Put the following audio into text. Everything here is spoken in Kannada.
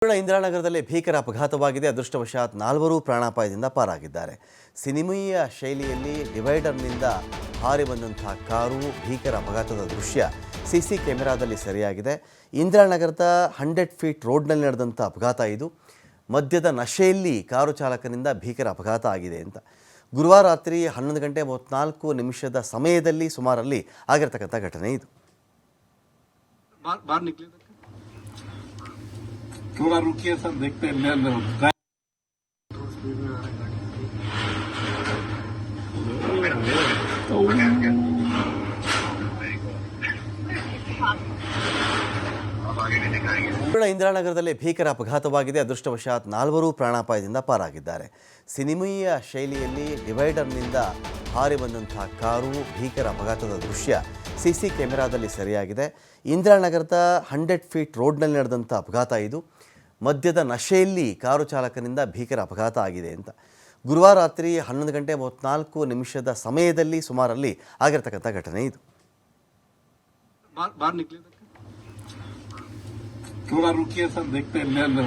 ಇಂದಿರಾನಗರದಲ್ಲಿ ಭೀಕರ ಅಪಘಾತವಾಗಿದೆ. ಅದೃಷ್ಟವಶಾತ್ 4 ಪ್ರಾಣಾಪಾಯದಿಂದ ಪಾರಾಗಿದ್ದಾರೆ. ಸಿನಿಮೀಯ ಶೈಲಿಯಲ್ಲಿ ಡಿವೈಡರ್ನಿಂದ ಹಾರಿ ಬಂದಂತಹ ಕಾರು ಭೀಕರ ಅಪಘಾತದ ದೃಶ್ಯ ಸಿಸಿ ಕ್ಯಾಮೆರಾದಲ್ಲಿ ಸೆರೆಯಾಗಿದೆ. ಇಂದಿರಾನಗರದ 100 ಫೀಟ್ ರೋಡ್ನಲ್ಲಿ ನಡೆದಂಥ ಅಪಘಾತ ಇದು. ಮದ್ಯದ ನಶೆಯಲ್ಲಿ ಕಾರು ಚಾಲಕನಿಂದ ಭೀಕರ ಅಪಘಾತ ಆಗಿದೆ ಅಂತ ಗುರುವಾರ ರಾತ್ರಿ 11:34 ಸಮಯದಲ್ಲಿ ಸುಮಾರಲ್ಲಿ ಆಗಿರತಕ್ಕಂಥ ಘಟನೆ ಇದು. थोड़ा रुकिए सर, देखते हैं ले लो। ಇಂದಿರಾನಗರದಲ್ಲಿ ಭೀಕರ ಅಪಘಾತವಾಗಿದೆ. ಅದೃಷ್ಟವಶಾತ್ 4 ಪ್ರಾಣಾಪಾಯದಿಂದ ಪಾರಾಗಿದ್ದಾರೆ. ಸಿನಿಮೀಯ ಶೈಲಿಯಲ್ಲಿ ಡಿವೈಡರ್ನಿಂದ ಹಾರಿ ಬಂದಂತಹ ಕಾರು ಭೀಕರ ಅಪಘಾತದ ದೃಶ್ಯ ಸಿಸಿ ಕ್ಯಾಮೆರಾದಲ್ಲಿ ಸೆರೆಯಾಗಿದೆ. ಇಂದಿರಾನಗರದ 100 ಫೀಟ್ ರೋಡ್ನಲ್ಲಿ ನಡೆದಂಥ ಅಪಘಾತ ಇದು. ಮದ್ಯದ ನಶೆಯಲ್ಲಿ ಕಾರು ಚಾಲಕನಿಂದ ಭೀಕರ ಅಪಘಾತ ಆಗಿದೆ ಅಂತ ಗುರುವಾರ ರಾತ್ರಿ 11:34 ಸಮಯದಲ್ಲಿ ಸುಮಾರಲ್ಲಿ ಆಗಿರತಕ್ಕಂಥ ಘಟನೆ ಇದು. थोड़ा रुकिए सर, देखते हैं ले लो।